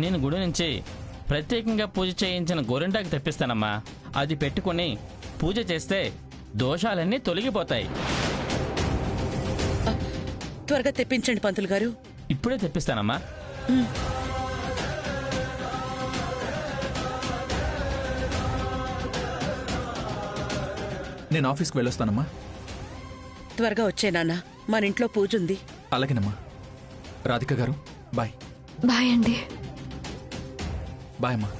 నేను గుడి నుంచి ప్రత్యేకంగా పూజ చేయించిన గోరింటాకు తెప్పిస్తానమ్మా. అది పెట్టుకుని పూజ చేస్తే దోషాలన్నీ తొలగిపోతాయి. త్వరగా తెప్పించండి పంతులు గారు. ఇప్పుడే తెప్పిస్తానమ్మా. నేను ఆఫీస్కి వెళ్ళొస్తానమ్మా. త్వరగా వచ్చే నాన్న, మన ఇంట్లో పూజ ఉంది. అలాగేనమ్మా. రాధిక గారు బాయ్. బాయ్ అండి. బాయ్ అమ్మా.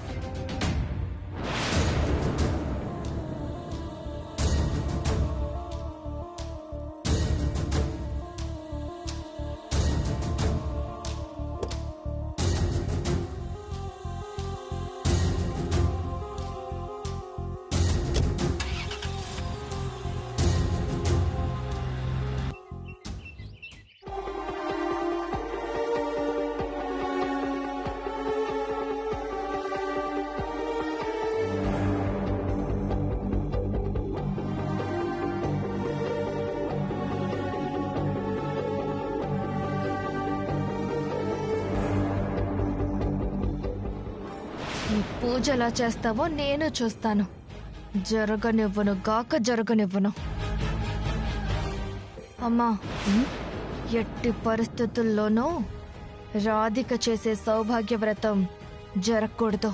పూజ ఎలా చేస్తావో నేను చూస్తాను. జరగనివ్వను గాక జరగనివ్వను. అమ్మా, ఎట్టి పరిస్థితుల్లోనూ రాధిక చేసే సౌభాగ్య వ్రతం జరగకూడదు.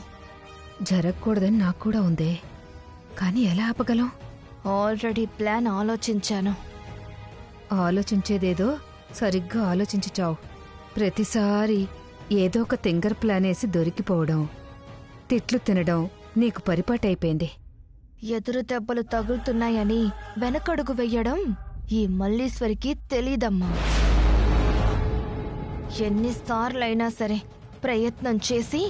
జరగకూడదని నాకు కూడా ఉందే, కానీ ఎలా ఆపగలం? ఆల్రెడీ ప్లాన్ ఆలోచించాను. ఆలోచించేదేదో సరిగ్గా ఆలోచించి చావు. ప్రతిసారి ఏదో ఒక తింగర్ ప్లాన్ వేసి దొరికిపోవడం, తిట్లు తినడం నీకు పరిపాటైపోయింది. ఎదురు దెబ్బలు తగులుతున్నాయని వెనకడుగు వెయ్యడం ఈ మల్లీశ్వరికి తెలీదమ్మా. ఎన్నిసార్లైనా సరే ప్రయత్నం చేసి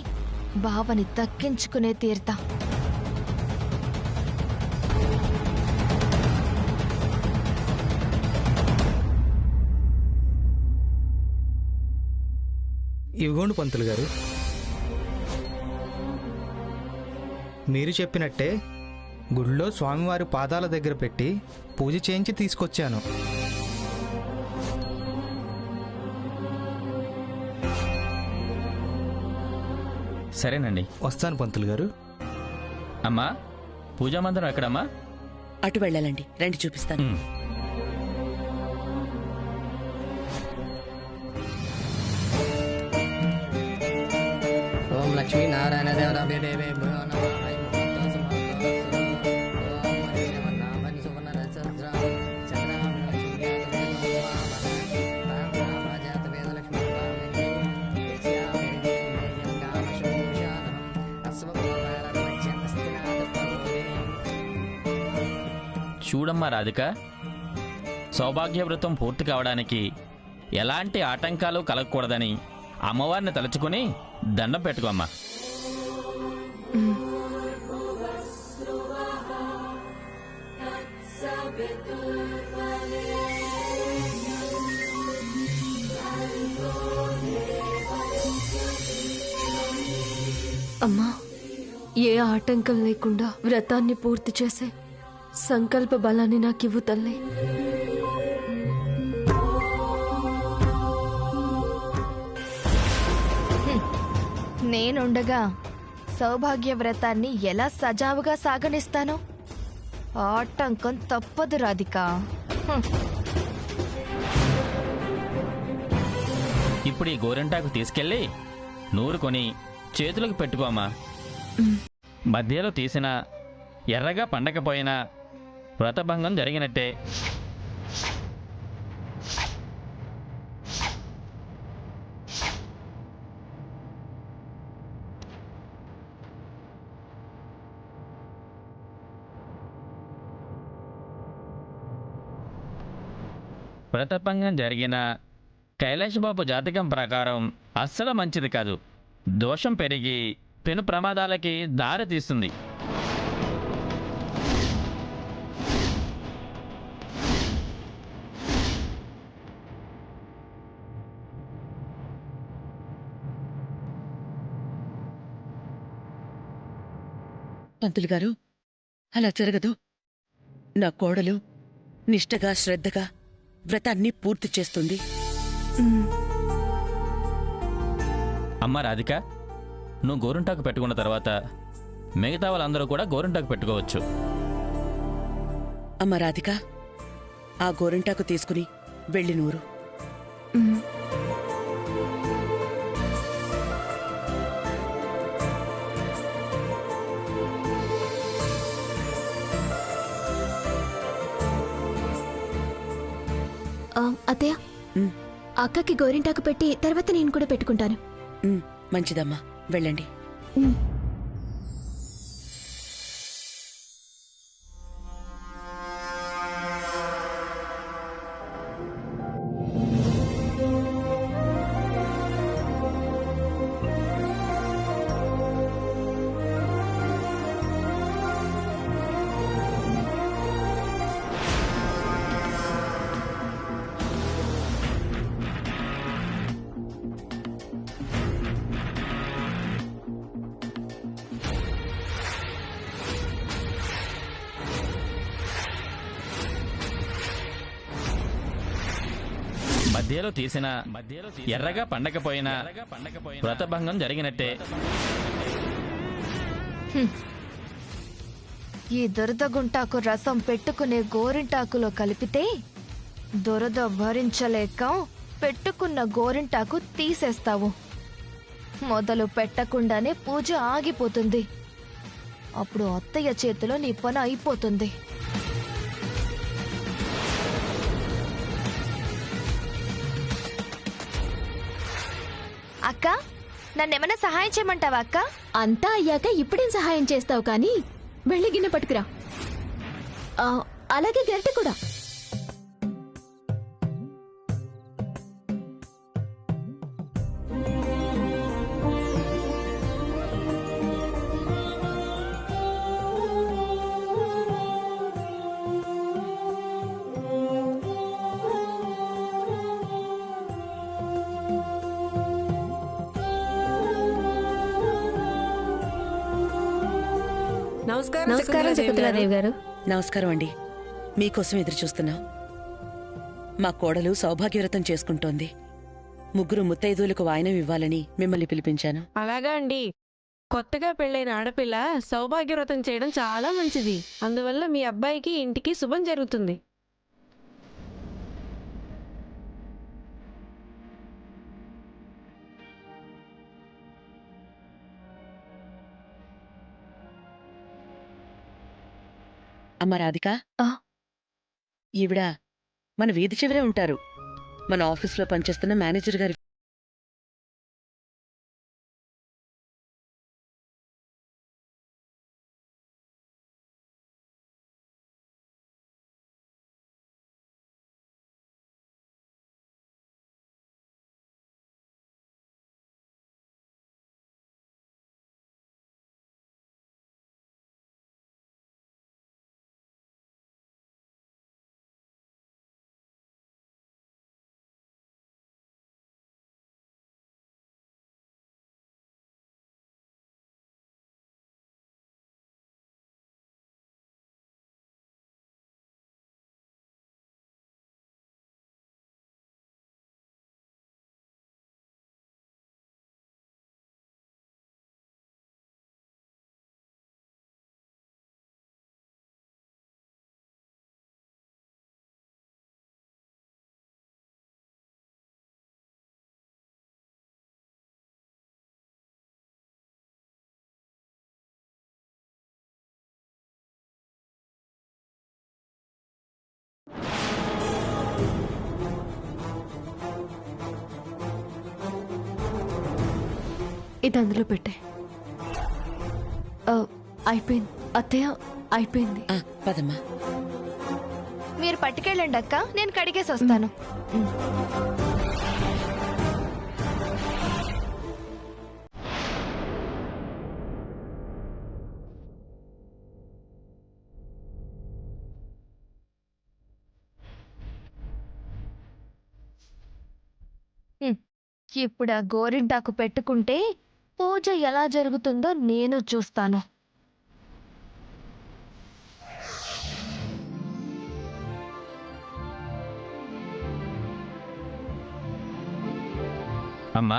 బావని దక్కించుకునే తీరుతా. ఇవిగోండి పంతులు గారు, మీరు చెప్పినట్టే గుడిలో స్వామివారి పాదాల దగ్గర పెట్టి పూజ చేయించి తీసుకొచ్చాను. సరేనండి, వస్తాను పంతులు గారు. అమ్మా, పూజా మందిరం ఎక్కడమ్మా? అటు వెళ్ళాలండి, రండి చూపిస్తాను. ఓం లక్ష్మీ నారాయణ దేవతాభ్యో దేవేభ్యో నమః. చూడమ్మా రాధిక, సౌభాగ్య వ్రతం పూర్తి కావడానికి ఎలాంటి ఆటంకాలు కలగకూడదని అమ్మవారిని తలుచుకుని దండం పెట్టుకోమ్మా. అమ్మా, ఏ ఆటంకం లేకుండా వ్రతాన్ని పూర్తి చేసే సంకల్ప బలాన్ని నాకివ్వు తల్లి. నేనుండగా సౌభాగ్య వ్రతాన్ని ఎలా సజావుగా సాగనిస్తాను? ఆటంకం తప్పదు రాధిక. ఇప్పుడు ఈ గోరింటాకు తీసుకెళ్ళి నూరుకొని చేతులకు పెట్టుకోమ్మా. మధ్యలో తీసినా ఎర్రగా పండకపోయినా వ్రతభంగం జరిగినట్టే. వ్రతభంగం జరిగిన కైలాసబాబు జాతకం ప్రకారం అస్సలు మంచిది కాదు. దోషం పెరిగి పెను ప్రమాదాలకి దారి తీస్తుంది. పంతులు గారు, అలా జరగదు. నా కోడలు నిష్టగా శ్రద్ధగా వ్రతాన్ని పూర్తి చేస్తుంది. అమ్మ రాధిక, నువ్వు గోరింటాకు పెట్టుకున్న తర్వాత మిగతా వాళ్ళందరూ కూడా గోరింటాకు పెట్టుకోవచ్చు. అమ్మ రాధిక, ఆ గోరింటాకు తీసుకుని వెళ్ళి నూరు. అత్తయ్య, అక్కకి గోరింటాకు పెట్టి తర్వాత నేను కూడా పెట్టుకుంటాను. మంచిదమ్మా, వెళ్ళండి. మధ్యలో తీసిన ఎర్రగా పండకపోయినా వ్రతభంగం జరిగినట్టే. ఈ దురద గుంటాకు రసం పెట్టుకునే గోరింటాకులో కలిపితే దురద భరించలేక పెట్టుకున్న గోరింటాకు తీసేస్తావు. మొదలు పెట్టకుండానే పూజ ఆగిపోతుంది. అప్పుడు అత్తయ్య చేతిలో నీ పని అయిపోతుంది. అక్క, నన్నేమన్నా సహాయం చేయమంటావా అక్క? అంతా అయ్యాక ఇప్పుడేం సహాయం చేస్తావు కానీ వెళ్ళి గిన్నె పట్టుకురా. అలాగే గరిటె కూడా. నమస్కారం శకుంతలాదేవి గారు. నమస్కారం అండి. మీకోసం ఎదురు చూస్తున్నాం. మా కోడలు సౌభాగ్యవ్రతం చేసుకుంటోంది. 3 ముత్తైదువులకు వాయనం ఇవ్వాలని మిమ్మల్ని పిలిపించాను. అలాగా అండి. కొత్తగా పెళ్ళైన ఆడపిల్ల సౌభాగ్యవ్రతం చేయడం చాలా మంచిది. అందువల్ల మీ అబ్బాయికి ఇంటికి శుభం జరుగుతుంది. అమ్మ రాధిక, ఈవిడ మన వీధి చివరే ఉంటారు. మన ఆఫీస్లో పనిచేస్తున్న మేనేజర్ గారి. ఇది అందులో పెట్టే. అయిపోయింది అత్తయ్య, అయిపోయింది. పదమ్మా. మీరు పట్టుకెళ్ళండి అక్క, నేను కడిగేసి వస్తాను. ఇప్పుడు ఆ గోరింటాకు పెట్టుకుంటే పూజ ఎలా జరుగుతుందో నేను చూస్తాను. అమ్మా,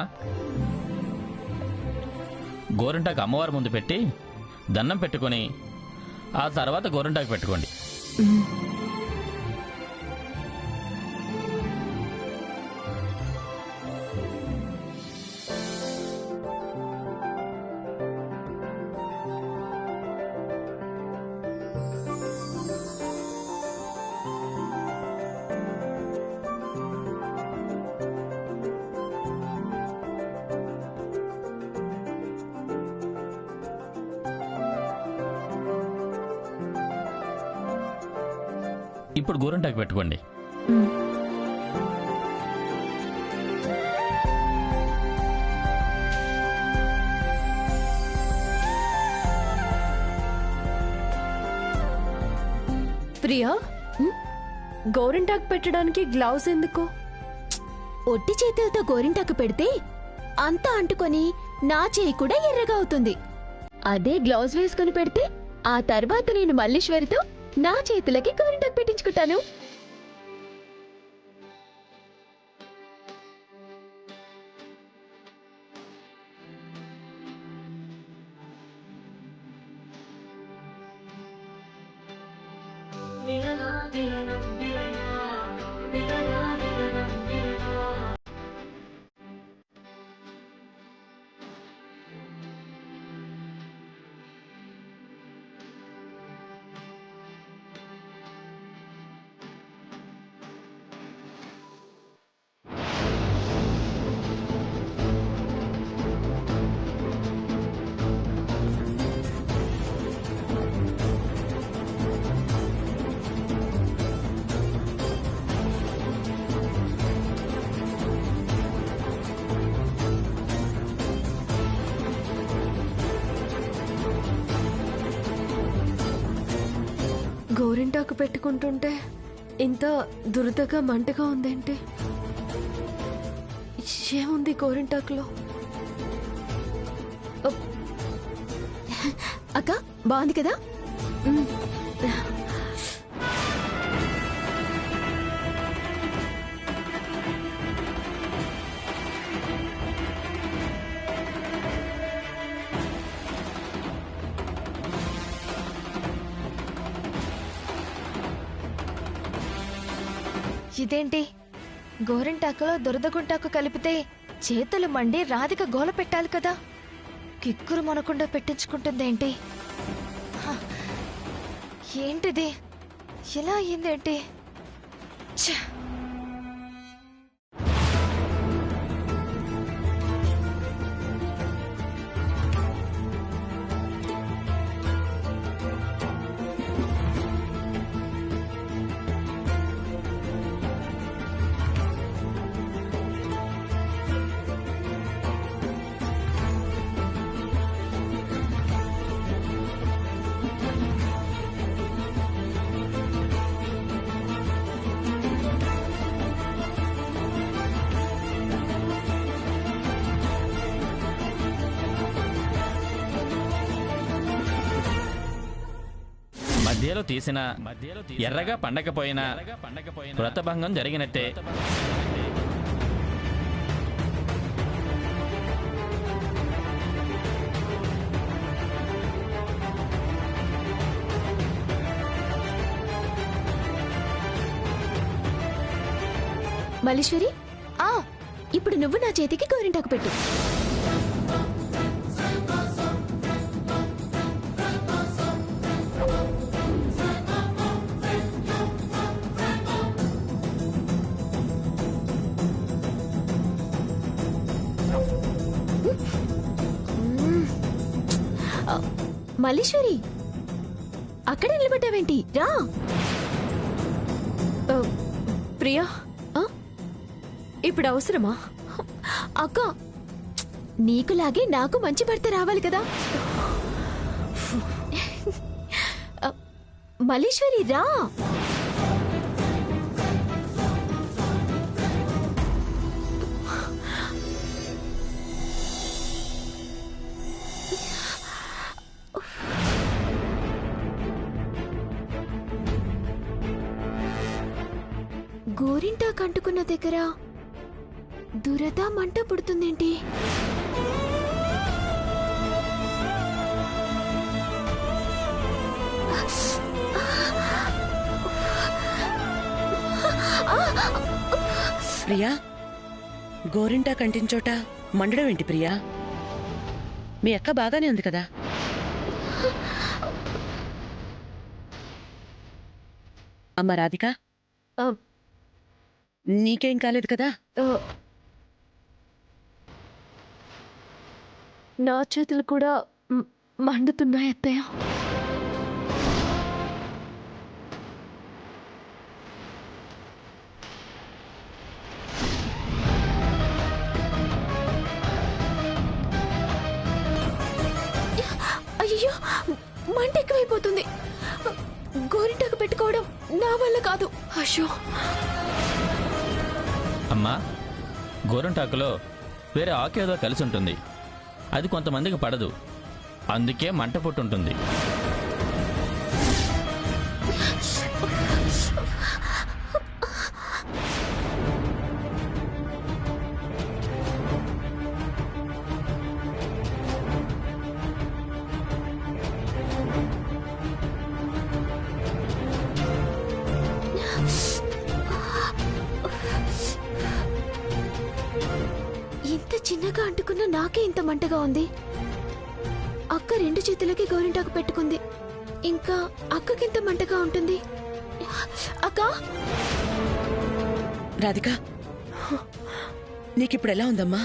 గోరింటాకు అమ్మవారి ముందు పెట్టి దండం పెట్టుకొని ఆ తర్వాత గోరింటాకు పెట్టుకోండి. ఇప్పుడు గోరింటాకు పెట్టుకోండి. ప్రియా, గోరింటాకు పెట్టడానికి గ్లౌస్ ఎందుకు? ఒట్టి చేతులతో గోరింటాకు పెడితే అంతా అంటుకొని నా చేయి కూడా ఎర్రగా అవుతుంది. అదే గ్లౌజ్ వేసుకుని పెడితే ఆ తర్వాత నేను మల్లీశ్వరితో నా చేతులకి గోరింటాకు పెట్టించుకుంటాను. గోరింటాకు పెట్టుకుంటుంటే ఇంత దురదగా మంటగా ఉందేంటి? ఏముంది గోరింటాకులో? అక్క బాగుంది కదా? ఇదేంటి, గోరింటాకులో దురదగుంటాకు కలిపితే చేతులు మండి రాధిక గోల పెట్టాలి కదా, కిక్కురు మనకుండా పెట్టించుకుంటుందేంటి? హ, ఏంటిది, ఇలా అయ్యిందేంటి? ఛ! మధ్యలో తీసిన ఎర్రగా పండకపోయినా వ్రతభంగం జరిగినట్టే. మల్లీశ్వరి, ఇప్పుడు నువ్వు నా చేతికి గోరింటాకు పెట్టు. మల్లీశ్వరి, అక్కడ నిలబడ్డావేంటి? రా. ప్రియా, ఇప్పుడు అవసరమా? అక్క, నీకులాగే నాకు మంచి భర్త రావాలి కదా. మల్లీశ్వరి రా. గోరింటా కంటుకున్న దగ్గర దురద మంట పుడుతుందేంటి? ప్రియా, గోరింటా కంటించోట మండడం ఏంటి ప్రియా? మీ అక్క బాగానే ఉంది కదా? అమ్మ రాధిక, ఆ, నీకేం కాలేదు కదా? ఆ, నా చేతులు కూడా మండుతున్నాయి అత్తయ్య. అయ్యో, మంట ఎక్కువైపోతుంది. గోరింటాకు పెట్టుకోవడం నా వల్ల కాదు. అయ్యో, అమ్మా, గోరింటాకులో వేరే ఆకు ఏదో కలిసి ఉంటుంది. అది కొంతమందికి పడదు, అందుకే మంట పుట్టుంటుంది. ఇంత చిన్నగా అంటుకున్న నాకే ఇంత మంటగా ఉంది. అక్క 2 చేతులకి గోరింటాకు పెట్టుకుంది, ఇంకా అక్కకింత మంటగా ఉంటుంది. అక్క, రాధిక, నీకిప్పుడు ఎలా ఉందమ్మా?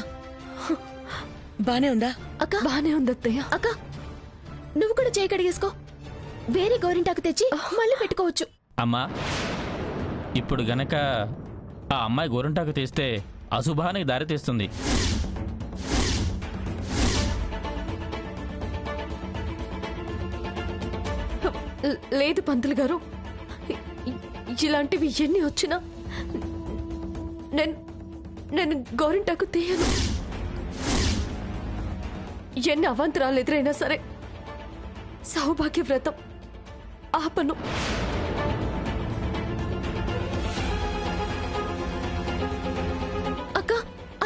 బానే ఉందా? అక్క బానే ఉంది అత్తయ్య. అక్క, నువ్వు కూడా చేయి కడిగేసుకో. వేరే గోరింటాకు తెచ్చి మళ్ళీ పెట్టుకోవచ్చు. అమ్మా, ఇప్పుడు గనక ఆ అమ్మాయి గోరింటాకు తీస్తే అశుభానికి దారి తీస్తుంది. లేదు పంతులు గారు, ఇలాంటివి ఎన్ని వచ్చినా నేను గోరింటాకు తీయను. ఎన్ని అవాంతరాలు ఎదురైనా సరే సౌభాగ్య వ్రతం ఆపను. అక్క,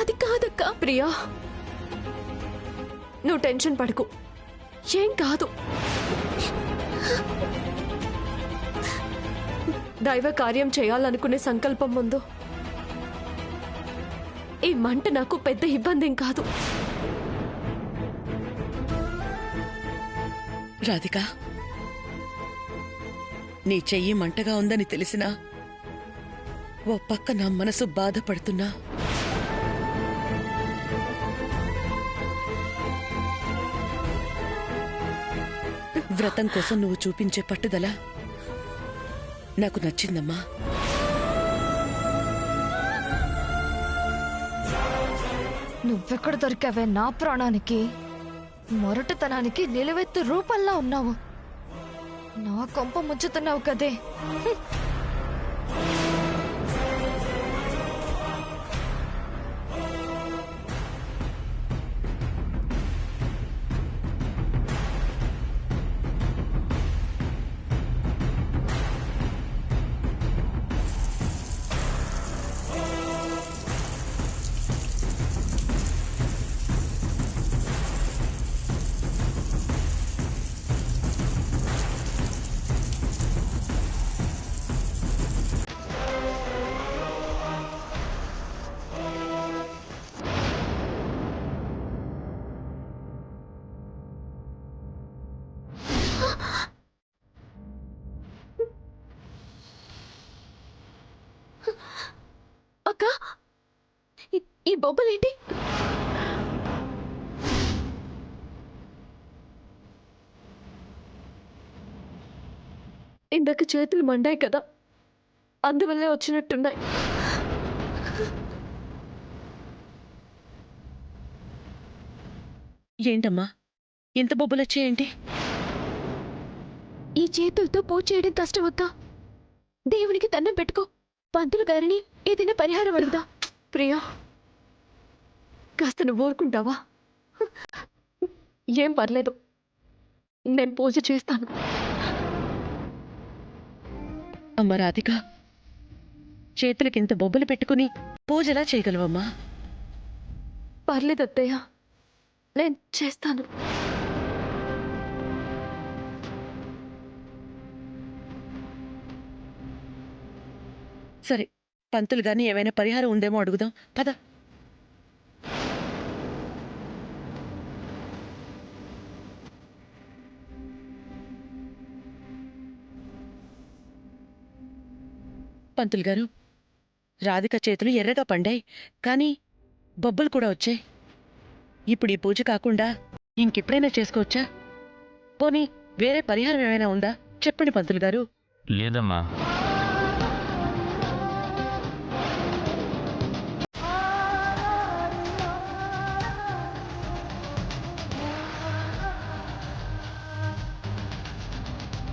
అది కాదక్క. ప్రియా, నువ్వు టెన్షన్ పడకు, ఏం కాదు. దైవ కార్యం చేయాలనుకునే సంకల్పం ముందు ఈ మంట నాకు పెద్ద ఇబ్బంది కాదు. రాధిక, నీ చెయ్యి మంటగా ఉందని తెలిసినా ఓ పక్క నా మనసు బాధపడుతున్నా. వ్రతం కోసం నువ్వు చూపించే పట్టుదల నాకు నచ్చిందమ్మా. నువ్వెక్కడ దొరికావే నా ప్రాణానికి? మొరటుతనానికి నిలువెత్తు రూపంలా ఉన్నావు. నా కొంప ముచ్చుతున్నావు కదే. అక్క, ఈ బొబ్బలేంటి? ఇందాక చేతులు మండాయి కదా, అందువల్లే వచ్చినట్టున్నాయి. ఏంటమ్మా, ఇంత బొబ్బలొచ్చాయేంటి? ఈ చేతులతో పూజ చేయడం కష్టమక్క. దేవునికి దండం పెట్టుకో, పంతులు గారిని ఏదైనా పరిహారం అడుగుదా. ప్రియా, కాస్త నువ్వు ఊరుకుంటావా? ఏం పర్లేదు, నేను పూజ చేస్తాను. అమ్మ రాధిక, చేతులకింత బొబ్బలు పెట్టుకుని పూజలా చేయగలవమ్మా? పర్లేదు అత్తయ్య, నేను చేస్తాను. సరే, పంతులు గాని ఏమైనా పరిహారం ఉందేమో అడుగుదాం పద. పంతులు గారు, రాధిక చేతులు ఎర్రగా పండాయి, కానీ బొబ్బలు కూడా వచ్చాయి. ఇప్పుడు ఈ పూజ కాకుండా ఇంకెప్పుడైనా చేసుకోవచ్చా? పోనీ వేరే పరిహారం ఏమైనా ఉందా? చెప్పండి పంతులు గారు. లేదమ్మా,